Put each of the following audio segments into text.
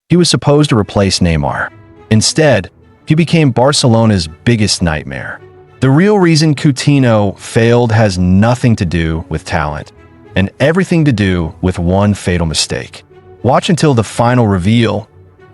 He was supposed to replace Neymar. Instead, he became Barcelona's biggest nightmare. The real reason Coutinho failed has nothing to do with talent, and everything to do with one fatal mistake. Watch until the final reveal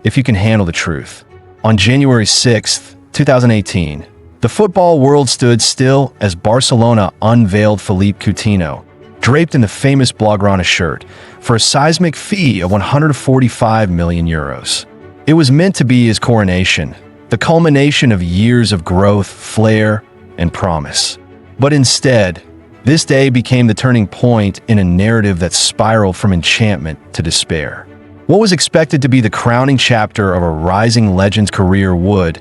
if you can handle the truth. On January 6, 2018, the football world stood still as Barcelona unveiled Philippe Coutinho, draped in the famous Blaugrana shirt, for a seismic fee of 145 million euros. It was meant to be his coronation, the culmination of years of growth, flair, and promise. But instead, this day became the turning point in a narrative that spiraled from enchantment to despair. What was expected to be the crowning chapter of a rising legend's career would,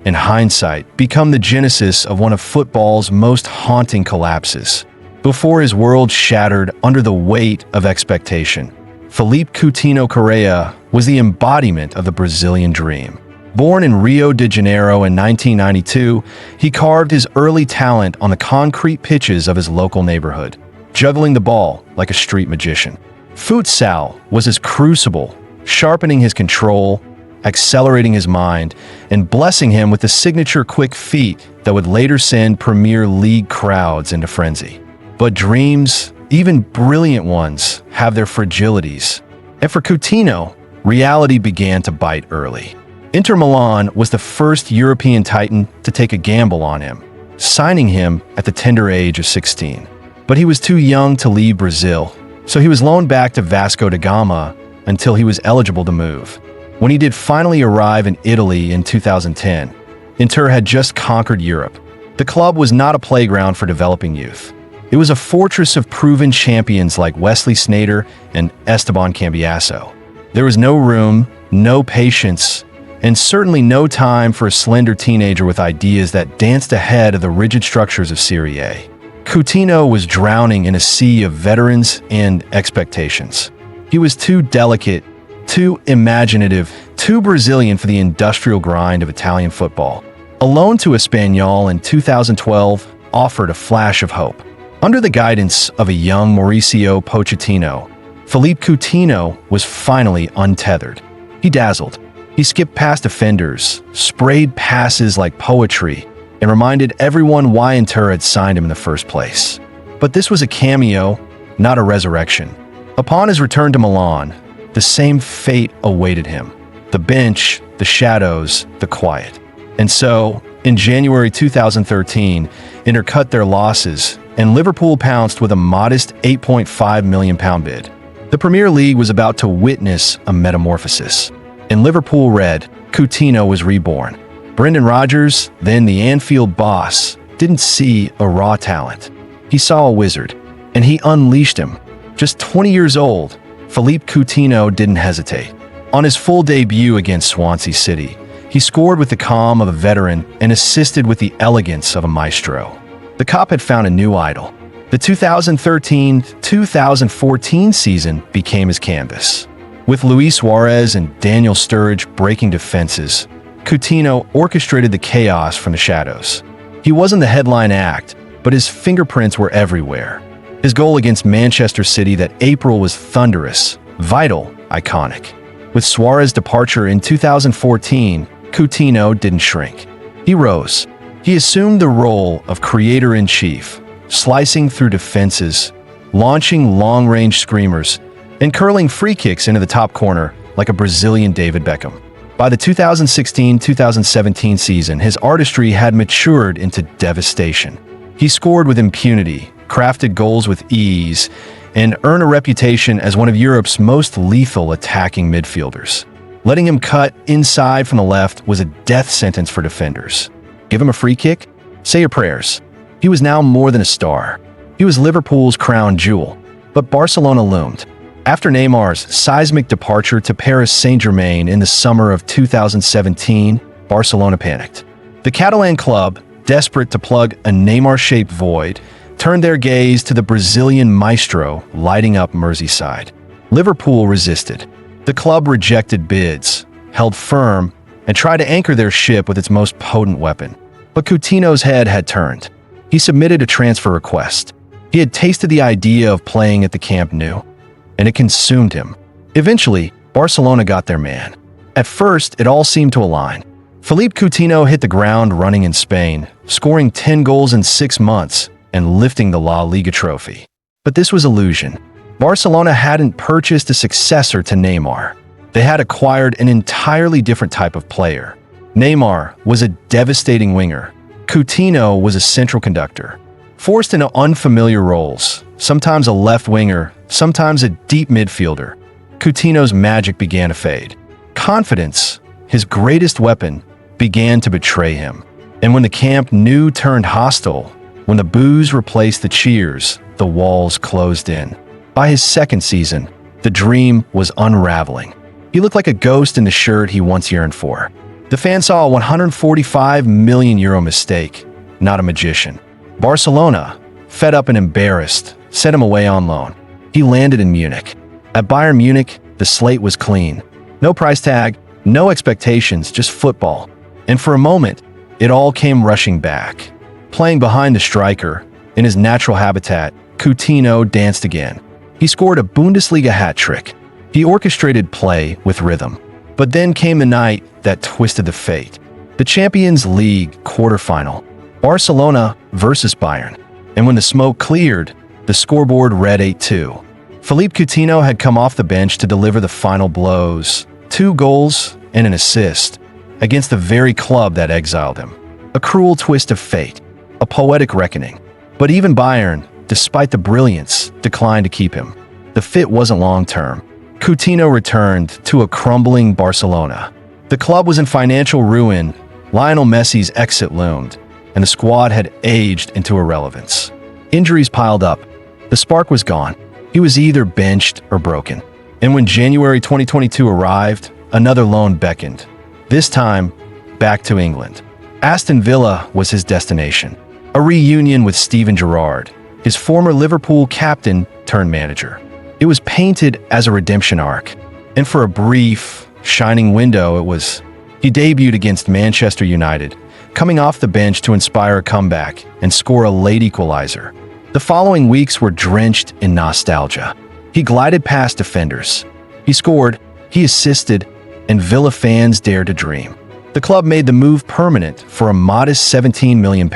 in hindsight, become the genesis of one of football's most haunting collapses. Before his world shattered under the weight of expectation, Philippe Coutinho Correa was the embodiment of the Brazilian dream. Born in Rio de Janeiro in 1992, he carved his early talent on the concrete pitches of his local neighborhood, juggling the ball like a street magician. Futsal was his crucible, sharpening his control, accelerating his mind, and blessing him with the signature quick feet that would later send Premier League crowds into frenzy. But dreams, even brilliant ones, have their fragilities. And for Coutinho, reality began to bite early. Inter Milan was the first European titan to take a gamble on him, signing him at the tender age of 16. But he was too young to leave Brazil, so he was loaned back to Vasco da Gama until he was eligible to move. When he did finally arrive in Italy in 2010, Inter had just conquered Europe. The club was not a playground for developing youth. It was a fortress of proven champions like Wesley Sneijder and Esteban Cambiasso. There was no room, no patience, and certainly no time for a slender teenager with ideas that danced ahead of the rigid structures of Serie A. Coutinho was drowning in a sea of veterans and expectations. He was too delicate, too imaginative, too Brazilian for the industrial grind of Italian football. A loan to Espanyol in 2012 offered a flash of hope. Under the guidance of a young Mauricio Pochettino, Philippe Coutinho was finally untethered. He dazzled. He skipped past defenders, sprayed passes like poetry, and reminded everyone why Inter had signed him in the first place. But this was a cameo, not a resurrection. Upon his return to Milan, the same fate awaited him. The bench, the shadows, the quiet. And so, in January 2013, Inter cut their losses, and Liverpool pounced with a modest £8.5 million bid. The Premier League was about to witness a metamorphosis. In Liverpool red, Coutinho was reborn. Brendan Rodgers, then the Anfield boss, didn't see a raw talent. He saw a wizard, and he unleashed him. Just 20 years old, Philippe Coutinho didn't hesitate. On his full debut against Swansea City, he scored with the calm of a veteran and assisted with the elegance of a maestro. The cop had found a new idol. The 2013-2014 season became his canvas. With Luis Suarez and Daniel Sturridge breaking defenses, Coutinho orchestrated the chaos from the shadows. He wasn't the headline act, but his fingerprints were everywhere. His goal against Manchester City that April was thunderous, vital, iconic. With Suarez's departure in 2014, Coutinho didn't shrink. He rose. He assumed the role of creator-in-chief, slicing through defenses, launching long-range screamers, and curling free kicks into the top corner like a Brazilian David Beckham. By the 2016-2017 season, his artistry had matured into devastation. He scored with impunity, crafted goals with ease, and earned a reputation as one of Europe's most lethal attacking midfielders. Letting him cut inside from the left was a death sentence for defenders. Give him a free kick? Say your prayers. He was now more than a star. He was Liverpool's crown jewel. But Barcelona loomed. After Neymar's seismic departure to Paris Saint-Germain in the summer of 2017, Barcelona panicked. The Catalan club, desperate to plug a Neymar-shaped void, turned their gaze to the Brazilian maestro lighting up Merseyside. Liverpool resisted. The club rejected bids, held firm, and tried to anchor their ship with its most potent weapon. But Coutinho's head had turned. He submitted a transfer request. He had tasted the idea of playing at the Camp Nou, and it consumed him. Eventually, Barcelona got their man. At first, it all seemed to align. Philippe Coutinho hit the ground running in Spain, scoring 10 goals in 6 months and lifting the La Liga trophy. But this was illusion. Barcelona hadn't purchased a successor to Neymar. They had acquired an entirely different type of player. Neymar was a devastating winger. Coutinho was a central conductor. Forced into unfamiliar roles, sometimes a left winger, sometimes a deep midfielder, Coutinho's magic began to fade. Confidence, his greatest weapon, began to betray him. And when the Camp Nou turned hostile, when the boos replaced the cheers, the walls closed in. By his second season, the dream was unraveling. He looked like a ghost in the shirt he once yearned for. The fans saw a €145 million mistake, not a magician. Barcelona, fed up and embarrassed, sent him away on loan. He landed in Munich. At Bayern Munich, the slate was clean. No price tag, no expectations, just football. And for a moment, it all came rushing back. Playing behind the striker, in his natural habitat, Coutinho danced again. He scored a Bundesliga hat-trick. He orchestrated play with rhythm. But then came the night that twisted the fate. The Champions League quarterfinal. Barcelona versus Bayern. And when the smoke cleared, the scoreboard read 8-2. Philippe Coutinho had come off the bench to deliver the final blows, 2 goals and an assist, against the very club that exiled him. A cruel twist of fate, a poetic reckoning. But even Bayern, despite the brilliance, declined to keep him. The fit wasn't long-term. Coutinho returned to a crumbling Barcelona. The club was in financial ruin, Lionel Messi's exit loomed, and the squad had aged into irrelevance. Injuries piled up. The spark was gone. He was either benched or broken. And when January 2022 arrived, another loan beckoned. This time, back to England. Aston Villa was his destination. A reunion with Steven Gerrard, his former Liverpool captain turned manager. It was painted as a redemption arc. And for a brief, shining window, he debuted against Manchester United, coming off the bench to inspire a comeback and score a late equalizer. The following weeks were drenched in nostalgia. He glided past defenders. He scored, he assisted, and Villa fans dared to dream. The club made the move permanent for a modest £17 million.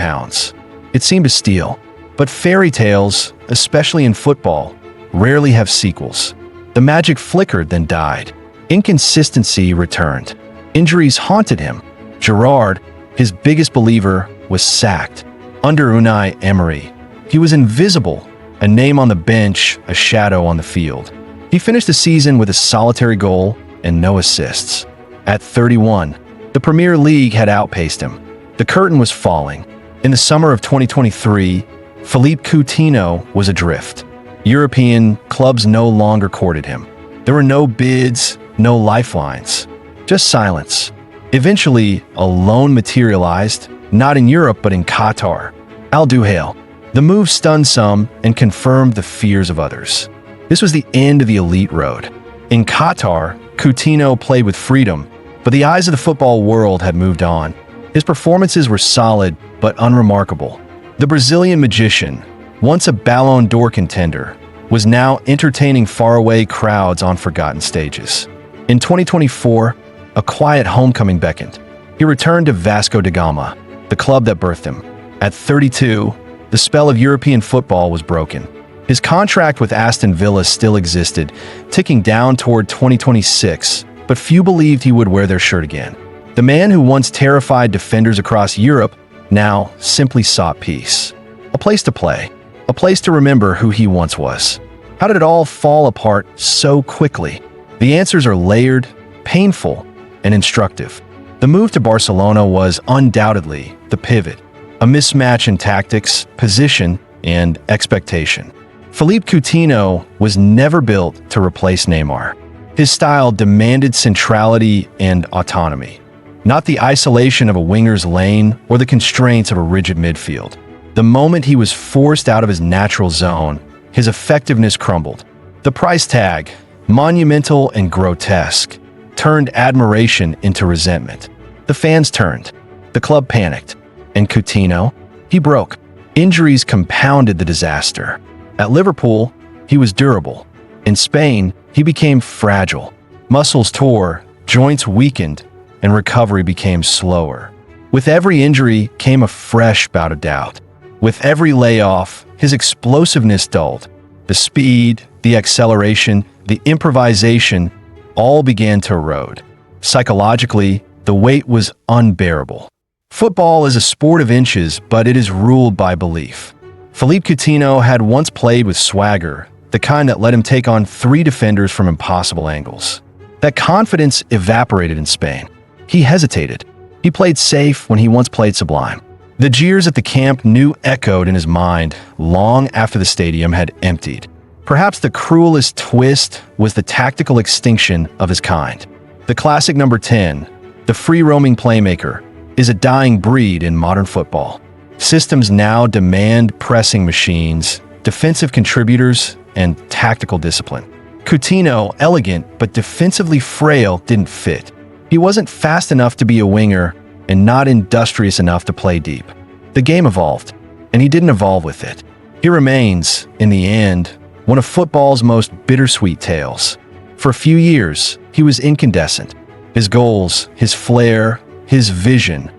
It seemed a steal, but fairy tales, especially in football, rarely have sequels. The magic flickered, then died. Inconsistency returned. Injuries haunted him. Gerrard, his biggest believer, was sacked. Under Unai Emery, he was invisible, a name on the bench, a shadow on the field. He finished the season with a solitary goal and no assists. At 31, the Premier League had outpaced him. The curtain was falling. In the summer of 2023, Philippe Coutinho was adrift. European clubs no longer courted him. There were no bids, no lifelines, just silence. Eventually, a loan materialized, not in Europe but in Qatar. Al Duhail. The move stunned some and confirmed the fears of others. This was the end of the elite road. In Qatar, Coutinho played with freedom, but the eyes of the football world had moved on. His performances were solid but unremarkable. The Brazilian magician, once a Ballon d'Or contender, was now entertaining faraway crowds on forgotten stages. In 2024, a quiet homecoming beckoned. He returned to Vasco da Gama, the club that birthed him. At 32, the spell of European football was broken. His contract with Aston Villa still existed, ticking down toward 2026, but few believed he would wear their shirt again. The man who once terrified defenders across Europe now simply sought peace. A place to play, a place to remember who he once was. How did it all fall apart so quickly? The answers are layered, painful, and instructive. The move to Barcelona was undoubtedly the pivot, a mismatch in tactics, position, and expectation. Philippe Coutinho was never built to replace Neymar. His style demanded centrality and autonomy, not the isolation of a winger's lane or the constraints of a rigid midfield. The moment he was forced out of his natural zone, his effectiveness crumbled. The price tag, monumental and grotesque, turned admiration into resentment. The fans turned. The club panicked. And Coutinho, he broke. Injuries compounded the disaster. At Liverpool, he was durable. In Spain, he became fragile. Muscles tore, Joints weakened, and recovery became slower. With every injury came a fresh bout of doubt. With every layoff, his explosiveness dulled. The speed, the acceleration, the improvisation all began to erode. Psychologically, the weight was unbearable. Football is a sport of inches, but it is ruled by belief. Philippe Coutinho had once played with swagger, the kind that let him take on 3 defenders from impossible angles. That confidence evaporated in Spain. He hesitated. He played safe when he once played sublime. The jeers at the Camp Nou echoed in his mind long after the stadium had emptied. Perhaps the cruelest twist was the tactical extinction of his kind. The classic number 10, the free-roaming playmaker, is a dying breed in modern football. Systems now demand pressing machines, defensive contributors, and tactical discipline. Coutinho, elegant but defensively frail, didn't fit. He wasn't fast enough to be a winger and not industrious enough to play deep. The game evolved, and he didn't evolve with it. He remains, in the end, one of football's most bittersweet tales. For a few years, he was incandescent. His goals, his flair, his vision,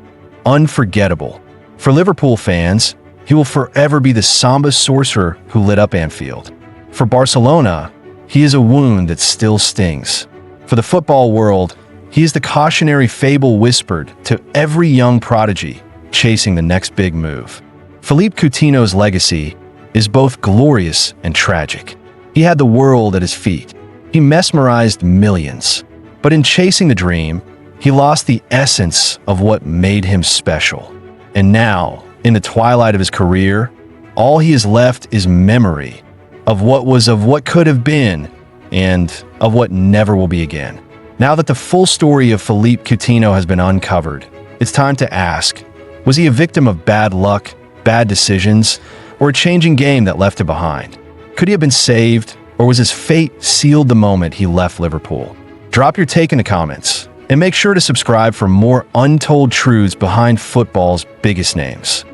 unforgettable. For Liverpool fans, he will forever be the Samba sorcerer who lit up Anfield. For Barcelona, he is a wound that still stings. For the football world, he is the cautionary fable whispered to every young prodigy chasing the next big move. Philippe Coutinho's legacy is both glorious and tragic. He had the world at his feet. He mesmerized millions. But in chasing the dream, he lost the essence of what made him special. And now, in the twilight of his career, all he has left is memory of what could have been, and of what never will be again. Now that the full story of Philippe Coutinho has been uncovered, it's time to ask, was he a victim of bad luck, bad decisions, or a changing game that left him behind? Could he have been saved, or was his fate sealed the moment he left Liverpool? Drop your take in the comments, and make sure to subscribe for more untold truths behind football's biggest names.